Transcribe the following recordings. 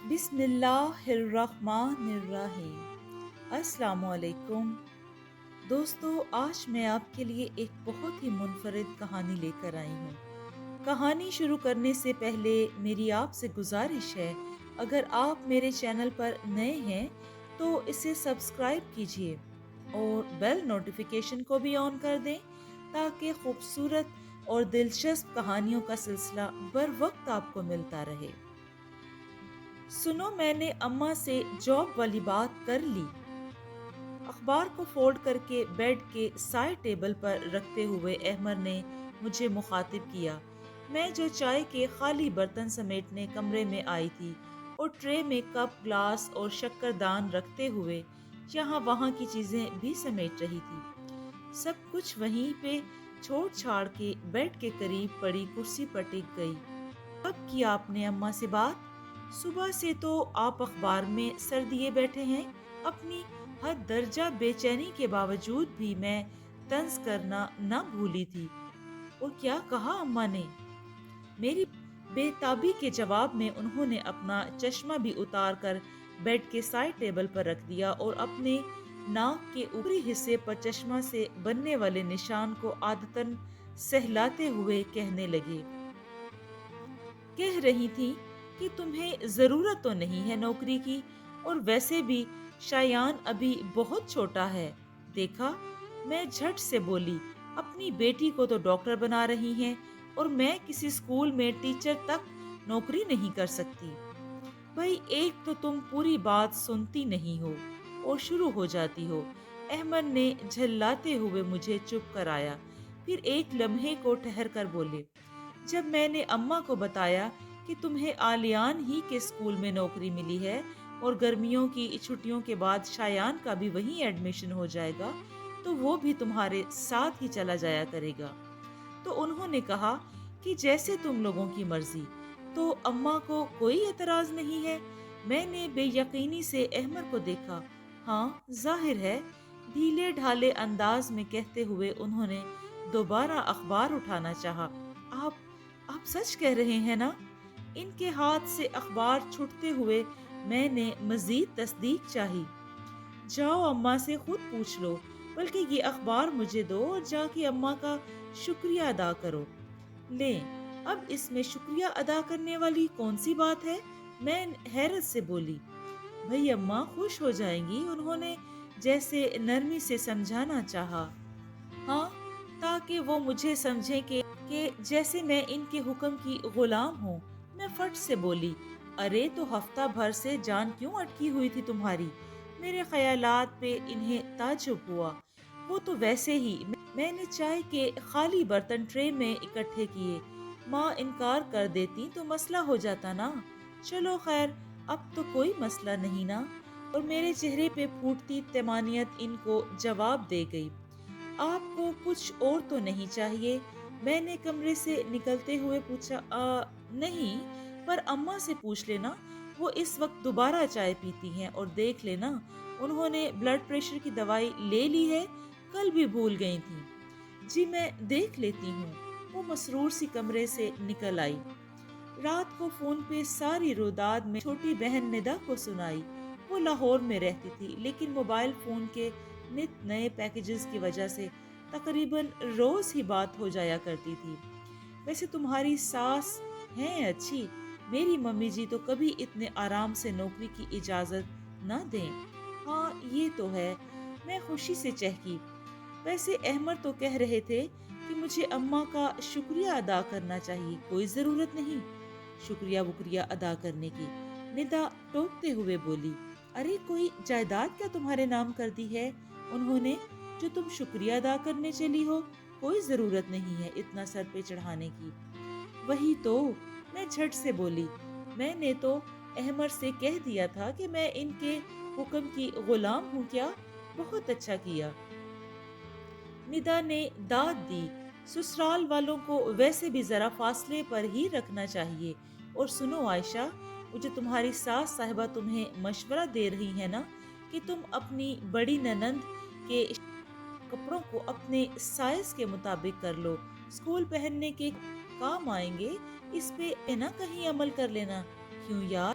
بسم اللہ الرحمن الرحیم۔ السلام علیکم دوستو، آج میں آپ کے لیے ایک بہت ہی منفرد کہانی لے کر آئی ہوں۔ کہانی شروع کرنے سے پہلے میری آپ سے گزارش ہے، اگر آپ میرے چینل پر نئے ہیں تو اسے سبسکرائب کیجئے اور بیل نوٹیفیکیشن کو بھی آن کر دیں تاکہ خوبصورت اور دلچسپ کہانیوں کا سلسلہ بر وقت آپ کو ملتا رہے۔ سنو، میں نے اماں سے جاب والی بات کر لی۔ اخبار کو فولڈ کر کے بیڈ کے سائے ٹیبل پر رکھتے ہوئے احمد نے مجھے مخاطب کیا۔ میں جو چائے کے خالی برتن سمیٹنے کمرے میں آئی تھی اور ٹرے میں کپ، گلاس اور شکر دان رکھتے ہوئے یہاں وہاں کی چیزیں بھی سمیٹ رہی تھی، سب کچھ وہیں پہ چھوڑ چھاڑ کے بیڈ کے قریب پڑی کرسی پر ٹک گئی۔ کب کیا آپ نے اماں سے بات؟ صبح سے تو آپ اخبار میں سر دیے بیٹھے ہیں۔ اپنی حد درجہ بے چینی کے باوجود بھی میں طنز کرنا نہ بھولی تھی۔ اور کیا کہا اماں نے؟ میری بے تابی کے جواب میں انہوں نے اپنا چشمہ بھی اتار کر بیڈ کے سائڈ ٹیبل پر رکھ دیا اور اپنے ناک کے اوپری حصے پر چشمہ سے بننے والے نشان کو عادتاً سہلاتے ہوئے کہنے لگے۔ کہہ رہی تھی کہ تمہیں ضرورت تو نہیں ہے نوکری کی، اور ویسے بھی شایان ابھی بہت چھوٹا ہے۔ دیکھا؟ میں جھٹ سے بولی، اپنی بیٹی کو تو ڈاکٹر بنا رہی ہیں اور میں کسی اسکول میں ٹیچر تک نوکری نہیں کر سکتی۔ بھائی، ایک تو تم پوری بات سنتی نہیں ہو اور شروع ہو جاتی ہو۔ احمد نے جھلاتے ہوئے مجھے چپ کرایا، پھر ایک لمحے کو ٹھہر کر بولے، جب میں نے اماں کو بتایا کہ تمہیں آلیان ہی کے اسکول میں نوکری ملی ہے اور گرمیوں کی چھٹیوں کے بعد شایان کا بھی وہیں ایڈمیشن ہو جائے گا تو وہ بھی تمہارے ساتھ ہی چلا جایا کرے گا، تو انہوں نے کہا کہ جیسے تم لوگوں کی مرضی۔ تو اماں کو کوئی اعتراض نہیں ہے؟ میں نے بے یقینی سے احمد کو دیکھا۔ ہاں، ظاہر ہے، ڈھیلے ڈھالے انداز میں کہتے ہوئے انہوں نے دوبارہ اخبار اٹھانا چاہا۔ آپ سچ کہہ رہے ہیں نا؟ ان کے ہاتھ سے اخبار چھٹتے ہوئے میں نے مزید تصدیق چاہی۔ جاؤ اماں سے خود پوچھ لو، بلکہ یہ اخبار مجھے دو اور جا کے اماں کا شکریہ ادا کرو۔ لیں، اب اس میں شکریہ ادا کرنے والی کون سی بات ہے؟ میں حیرت سے بولی۔ بھئی اماں خوش ہو جائیں گی، انہوں نے جیسے نرمی سے سمجھانا چاہا۔ ہاں، تاکہ وہ مجھے سمجھیں کہ جیسے میں ان کے حکم کی غلام ہوں۔ میں فٹ سے بولی، ارے تو ہفتہ بھر سے جان کیوں اٹکی ہوئی تھی تمہاری؟ میرے خیالات پہ انہیں تعجب ہوا۔ وہ تو ویسے ہی، میں نے چائے کے خالی برتن ٹرے میں اکٹھے کیے۔ ماں انکار کر دیتی تو مسئلہ ہو جاتا نا۔ چلو خیر، اب تو کوئی مسئلہ نہیں نا۔ اور میرے چہرے پہ پھوٹتی طمانینت ان کو جواب دے گئی۔ آپ کو کچھ اور تو نہیں چاہیے؟ میں نے کمرے سے نکلتے ہوئے پوچھا۔ نہیں، پر اماں سے پوچھ لینا، وہ اس وقت دوبارہ چائے پیتی ہیں، اور دیکھ لینا انہوں نے بلڈ پریشر کی دوائی لے لی ہے، کل بھی بھول گئی تھی۔ جی میں دیکھ لیتی ہوں۔ وہ مسرور سی کمرے سے نکل آئی۔ رات کو فون پہ ساری روداد میں چھوٹی بہن ندا کو سنائی۔ وہ لاہور میں رہتی تھی، لیکن موبائل فون کے نت نئے پیکیجز کی وجہ سے تقریباً روز ہی بات ہو جایا کرتی تھی۔ ویسے تمہاری ساس ہیں اچھی، میری ممی جی تو کبھی اتنے آرام سے نوکری کی اجازت نہ دیں۔ ہاں یہ تو ہے، میں خوشی سے چہکی۔ ویسے احمد تو کہہ رہے تھے کہ مجھے اماں کا شکریہ ادا کرنا چاہیے۔ کوئی ضرورت نہیں شکریہ وکریہ ادا کرنے کی، ندا ٹوکتے ہوئے بولی۔ ارے کوئی جائیداد کیا تمہارے نام کر دی ہے انہوں نے جو تم شکریہ ادا کرنے چلی ہو؟ کوئی ضرورت نہیں ہے اتنا سر پہ چڑھانے کی۔ وہی تو، میں جھٹ سے بولی، میں نے تو احمد سے کہہ دیا تھا کہ میں ان کے حکم کی غلام ہوں کیا؟ بہت اچھا کیا، ندا نے داد دی۔ سسرال والوں کو ویسے بھی ذرا فاصلے پر ہی رکھنا چاہیے۔ اور سنو عائشہ، وہ جو تمہاری ساس صاحبہ تمہیں مشورہ دے رہی ہے نا کہ تم اپنی بڑی ننند کے کپڑوں کو اپنے سائز کے مطابق کر لو، اسکول پہننے کے کام آئیں گے، اس پہ نہ کہیں عمل کر لینا۔ کیوں یار؟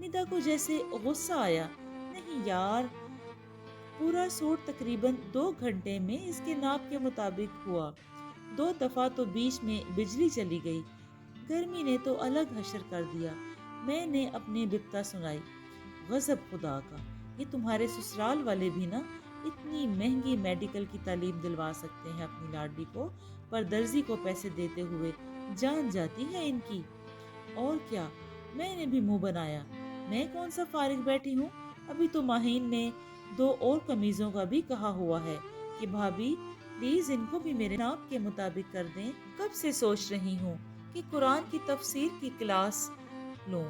ندا کو جیسے غصہ آیا۔ نہیں یار، پورا سوٹ تقریباً 2 گھنٹے میں اس کے ناپ کے مطابق ہوا۔ 2 دفعہ تو بیچ میں بجلی چلی گئی۔ گرمی نے تو الگ حشر کر دیا۔ میں نے اپنی بپتا سنائی۔ غضب خدا کا، یہ تمہارے سسرال والے بھی نا اتنی مہنگی میڈیکل کی تعلیم دلوا سکتے ہیں اپنی لاڈلی کو، پر درزی کو پیسے دیتے ہوئے جان جاتی ہے ان کی۔ اور کیا، میں نے بھی منہ بنایا۔ میں کون سا فارغ بیٹھی ہوں، ابھی تو ماہین نے 2 اور قمیضوں کا بھی کہا ہوا ہے کہ بھابی پلیز ان کو بھی میرے ناپ کے مطابق کر دیں۔ کب سے سوچ رہی ہوں کہ قرآن کی تفسیر کی کلاس لوں،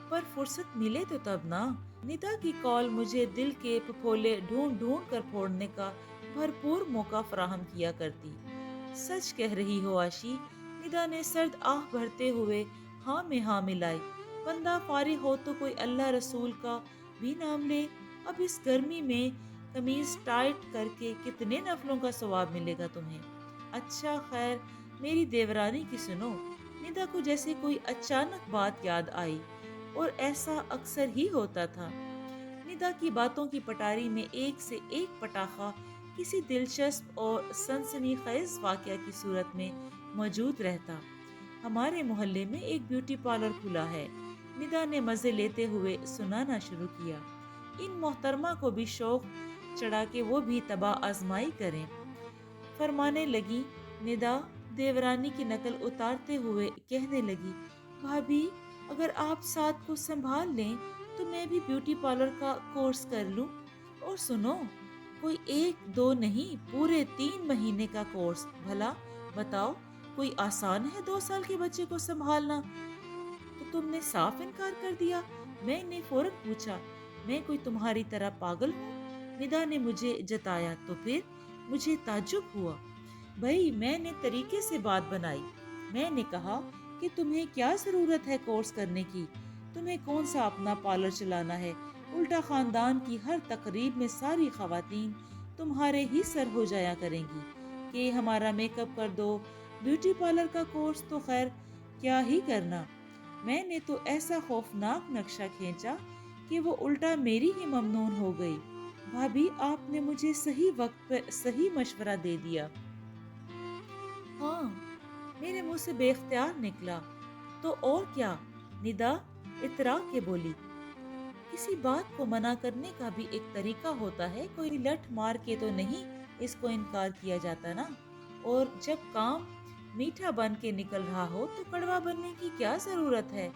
پر فرصت ملے تو تب نا۔ ندا کی کال مجھے دل کے پھپھولے ڈھونڈ ڈھونڈ کر پھوڑنے کا بھرپور موقع فراہم کیا کرتی۔ سچ کہہ رہی ہو آشی، ندا نے سرد آہ بھرتے ہوئے ہاں میں ہاں ملائی۔ بندہ فارغ ہو تو کوئی اللہ رسول کا بھی نام لے۔ اب اس گرمی میں قمیض ٹائٹ کر کے کتنے نفلوں کا ثواب ملے گا تمہیں؟ اچھا خیر، میری دیورانی کی سنو۔ ندا کو جیسے کوئی اچانک بات یاد آئی، اور ایسا اکثر ہی ہوتا تھا۔ ندا کی باتوں کی پٹاری میں ایک سے ایک پٹاخہ کسی دلچسپ اور سنسنی خیز واقعہ کی صورت میں موجود رہتا۔ ہمارے محلے میں ایک بیوٹی پارلر کھلا ہے، ندا نے مزے لیتے ہوئے سنانا شروع کیا۔ ان محترمہ کو بھی شوق چڑھا کہ وہ بھی تباہ آزمائی کریں۔ فرمانے لگی ندا، دیورانی کی نقل اتارتے ہوئے کہنے لگی، بھابی اگر آپ ساتھ کو سنبھال لیں تو میں بھی بیوٹی پارلر کا کورس کر لوں۔ اور سنو، کوئی 1 2 نہیں، پورے 3 مہینے کا کورس۔ بھلا بتاؤ، کوئی آسان ہے 2 سال کے بچے کو سنبھالنا؟ تو تم نے صاف انکار کر دیا۔ میں نے فوراً پوچھا، میں کوئی تمہاری طرح پاگل ہوں؟ ندا نے مجھے جتایا تو پھر مجھے تعجب ہوا۔ بھئی میں نے طریقے سے بات بنائی۔ میں نے کہا کہ تمہیں کیا ضرورت ہے کورس کرنے کی؟ تمہیں کون سا اپنا پارلر چلانا ہے؟ الٹا خاندان کی ہر تقریب میں ساری خواتین تمہارے ہی سر ہو جایا کریں گی کہ ہمارا میک اپ کر دو۔ بیوٹی پارلر کا کورس تو خیر کیا ہی کرنا۔ میں نے تو ایسا خوفناک نقشہ کھینچا کہ وہ الٹا میری ہی ممنون ہو گئی۔ بھابی آپ نے مجھے صحیح وقت پر صحیح مشورہ دے دیا۔ ہاں، میرے منہ سے بے اختیار نکلا۔ تو اور کیا؟ ندا اترا کے بولی۔ کسی بات کو منع کرنے کا بھی ایک طریقہ ہوتا ہے، کوئی لٹ مار کے تو نہیں اس کو انکار کیا جاتا نا۔ اور جب کام میٹھا بن کے نکل رہا ہو تو کڑوا بننے کی کیا ضرورت ہے؟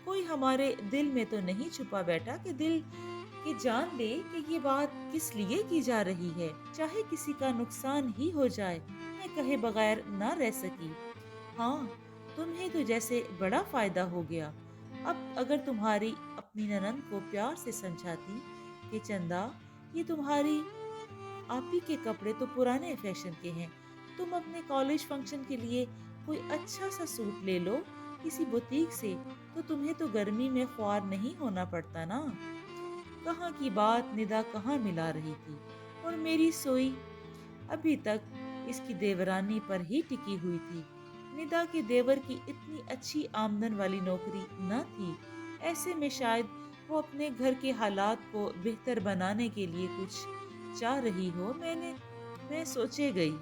کوئی ہمارے دل میں تو نہیں چھپا بیٹھا کہ دل کہ جان لے کہ یہ بات کس لیے کی جا رہی ہے، چاہے کسی کا نقصان ہی ہو جائے، میں کہے بغیر نہ رہ سکی۔ ہاں، تمہیں تو جیسے بڑا فائدہ ہو گیا۔ اب اگر تمہاری اپنی ننند کو پیار سے سمجھاتی کہ چندا، یہ تمہاری آپی کے کپڑے تو پرانے فیشن کے ہیں، تم اپنے کالج فنکشن کے لیے کوئی اچھا سا سوٹ لے لو کسی بوتیک سے، تو تمہیں تو گرمی میں خوار نہیں ہونا پڑتا نا۔ کہاں کی بات ندا کہاں ملا رہی تھی، اور میری سوئی ابھی تک اس کی دیورانی پر ہی ٹکی ہوئی تھی۔ ندا کے دیور کی اتنی اچھی آمدن والی نوکری نہ تھی، ایسے میں شاید وہ اپنے گھر کے حالات کو بہتر بنانے کے لیے کچھ چاہ رہی ہو۔ میں سوچے گئی،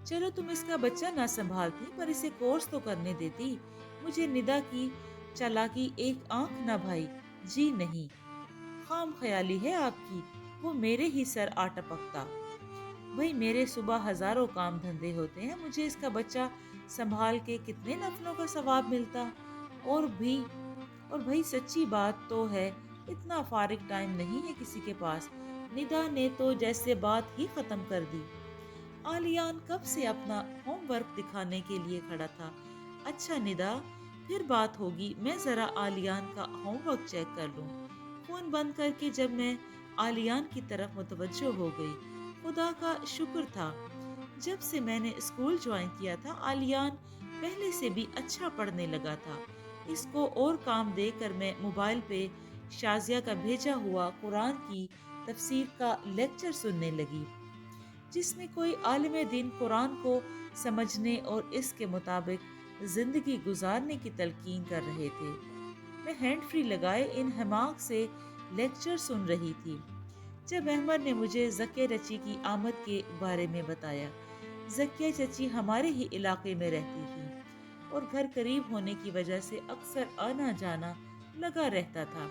چلو تم اس کا بچہ نہ سنبھالتی پر اسے کورس تو کرنے دیتی۔ مجھے ندا کی چالاکی ایک آنکھ نہ بھائی۔ جی نہیں، خام خیالی ہے آپ کی، وہ میرے ہی سر آ ٹپکتا۔ بھئی میرے صبح ہزاروں کام دھندے ہوتے ہیں، مجھے اس کا بچہ سنبھال کے کتنے نفلوں کا ثواب ملتا۔ اور بھئی سچی بات تو ہے، اتنا فارغ ٹائم نہیں ہے کسی کے پاس۔ ندا نے تو جیسے بات ہی ختم کر دی۔ آلیان کب سے اپنا ہوم ورک دکھانے کے لیے کھڑا تھا۔ اچھا ندا، پھر بات ہوگی، میں ذرا آلیان کا ہوم ورک چیک کر لوں۔ فون بند کر کے جب میں آلیان کی طرف متوجہ ہو گئی، خدا کا شکر تھا جب سے میں نے اسکول جوائن کیا تھا آلیان پہلے سے بھی اچھا پڑھنے لگا تھا۔ اس کو اور کام دے کر میں موبائل پہ شازیہ کا بھیجا ہوا قرآن کی تفسیر کا لیکچر سننے لگی، جس میں کوئی عالم دین قرآن کو سمجھنے اور اس کے مطابق زندگی گزارنے کی تلقین کر رہے تھے۔ میں ہینڈ فری لگائے ان حماق سے لیکچر سن رہی تھی جب احمد نے مجھے زکیہ چچی کی آمد کے بارے میں بتایا۔ زکیہ چچی ہمارے ہی علاقے میں رہتی تھی اور گھر قریب ہونے کی وجہ سے اکثر آنا جانا لگا رہتا تھا۔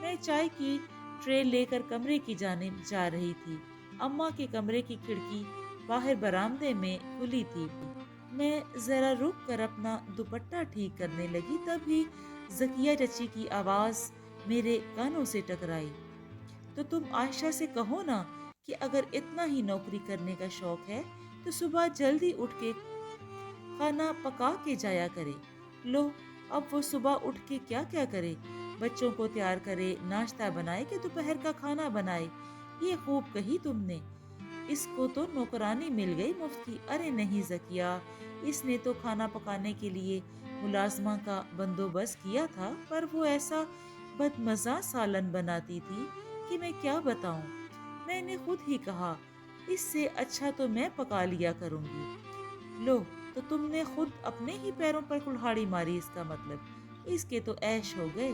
میں چائے کی ٹرے لے کر کمرے کی جانب جا رہی تھی۔ اماں کے کمرے کی کھڑکی باہر برآمدے میں کھلی تھی۔ میں ذرا رک کر اپنا دوپٹہ ٹھیک کرنے لگی، تبھی زکیہ چچی کی آواز میرے کانوں سے ٹکرائی۔ تو تم عائشہ سے کہو نا کہ اگر اتنا ہی نوکری کرنے کا شوق ہے تو صبح جلدی اٹھ کے کھانا پکا کے جایا کرے۔ لو، اب وہ صبح اٹھ کے کیا کیا کرے؟ بچوں کو تیار کرے، ناشتہ بنائے کہ دوپہر کا کھانا بنائے۔ یہ خوب کہی تم نے، اس کو تو نوکرانی مل گئی مفت کی۔ ارے نہیں زکیہ، اس نے تو کھانا پکانے کے لیے ملازمہ کا بندوبست کیا تھا، پر وہ ایسا بدمزہ سالن بناتی تھی کہ میں کیا بتاؤں۔ میں نے خود ہی کہا اس سے اچھا تو میں پکا لیا کروں گی۔ لو، تو تم نے خود اپنے ہی پیروں پر کلہاڑی ماری، اس کا مطلب اس کے تو عیش ہو گئے۔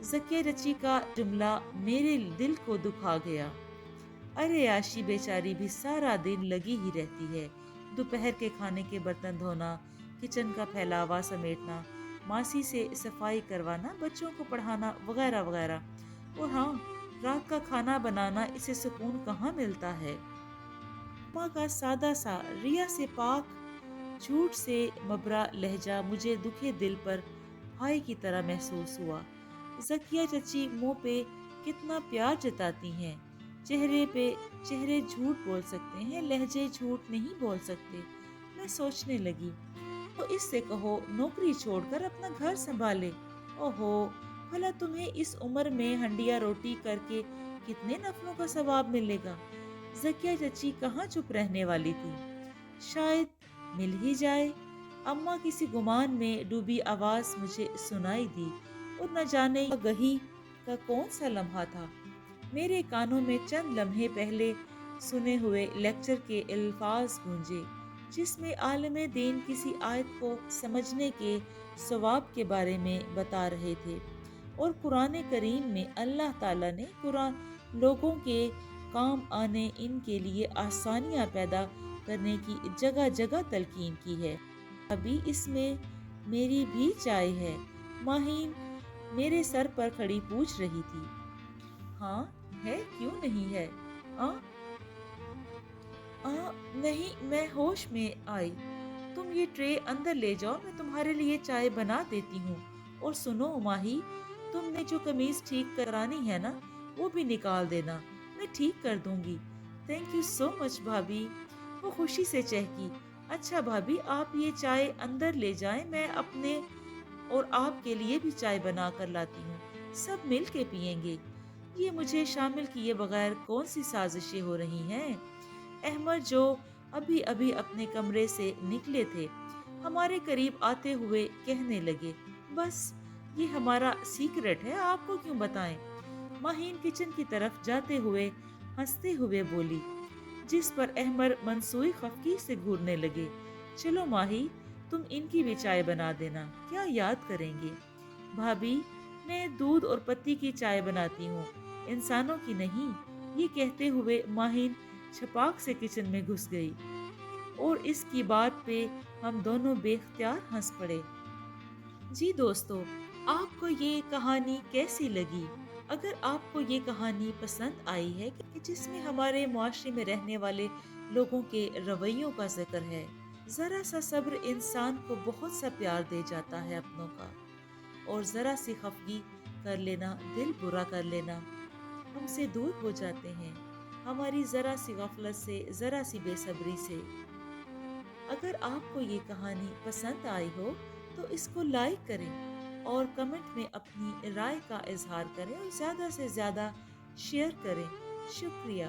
زکیہ چچی کا جملہ میرے دل کو دکھا گیا۔ ارے عاشی بیچاری بھی سارا دن لگی ہی رہتی ہے، دوپہر کے کھانے کے برتن دھونا، کچن کا پھیلاوا سمیٹنا، ماسی سے صفائی کروانا، بچوں کو پڑھانا وغیرہ وغیرہ، اور ہاں، رات کا کھانا بنانا، اسے سکون کہاں ملتا ہے۔ ماں کا سادہ سا ریا سے پاک جھوٹ سے مبرا لہجہ مجھے دکھے دل پر بھائی کی طرح محسوس ہوا۔ زکیہ چچی منہ پہ کتنا پیار جتاتی ہیں، چہرے جھوٹ بول سکتے ہیں، لہجے جھوٹ نہیں بول سکتے۔ میں سوچنے لگی، تو اس سے کہو نوکری چھوڑ کر اپنا گھر سنبھالے۔ اوہو، بھلا تمہیں اس عمر میں ہنڈیا روٹی کر کے کتنے نفلوں کا ثواب ملے گا۔ زکیہ چچی کہاں چپ رہنے والی تھی، شاید مل ہی جائے۔ اماں کسی گمان میں ڈوبی آواز مجھے سنائی دی، اور نہ جانے گہی کا کون سا لمحہ تھا، میرے کانوں میں چند لمحے پہلے سنے ہوئے لیکچر کے الفاظ گونجے، جس میں عالم دین کسی آیت کو سمجھنے کے ثواب کے بارے میں بتا رہے تھے، اور قرآن کریم میں اللہ تعالیٰ نے لوگوں کے کام آنے، ان کے لیے آسانیاں پیدا کرنے کی جگہ جگہ تلقین کی ہے۔ ابھی اس میں میری بھی چائے ہے، ماہین میرے سر پر کھڑی پوچھ رہی تھی۔ ہاں ہے، کیوں نہیں ہے؟ نہیں، میں ہوش میں آئی۔ تم یہ ٹرے اندر لے جاؤ، میں تمہارے لیے چائے بنا دیتی ہوں۔ اور سنو ماہی، تم نے جو قمیض ٹھیک کرانی ہے نا، وہ بھی نکال دینا، میں ٹھیک کر دوں گی۔ تھینک یو سو مچ بھابی، وہ خوشی سے چہکی۔ اچھا بھابی، آپ یہ چائے اندر لے جائیں، میں اپنے اور آپ کے لیے بھی چائے بنا کر لاتی ہوں، سب مل کے پیئیں گے۔ یہ مجھے شامل کیے بغیر کون سی سازشیں ہو رہی ہیں؟ احمد جو ابھی ابھی اپنے کمرے سے نکلے تھے، ہمارے قریب آتے ہوئے کہنے لگے، بس یہ ہمارا سیکرٹ ہے، آپ کو کیوں بتائیں؟ ماہین کچن کی طرف جاتے ہوئے ہنستے ہوئے بولی، جس پر احمد منسوئی خفگی سے گھورنے لگے۔ چلو ماہی، تم ان کی بھی چائے بنا دینا، کیا یاد کریں گے؟ بھابی، میں دودھ اور پتی کی چائے بناتی ہوں، انسانوں کی نہیں۔ یہ کہتے ہوئے ماہین چھپاک سے کچن میں گھس گئی، اور اس کی بات پہ ہم دونوں بے اختیار ہنس پڑے۔ جی دوستو، آپ کو یہ کہانی کیسی لگی؟ اگر آپ کو یہ کہانی پسند آئی ہے کہ جس میں ہمارے معاشرے میں رہنے والے لوگوں کے رویوں کا ذکر ہے، ذرا سا صبر انسان کو بہت سا پیار دے جاتا ہے اپنوں کا، اور ذرا سی خفگی کر لینا، دل برا کر لینا، ہم سے دور ہو جاتے ہیں، ہماری ذرا سی غفلت سے، ذرا سی بے صبری سے۔ اگر آپ کو یہ کہانی پسند آئی ہو تو اس کو لائک کریں، اور کمنٹ میں اپنی رائے کا اظہار کریں، اور زیادہ سے زیادہ شیئر کریں۔ شکریہ۔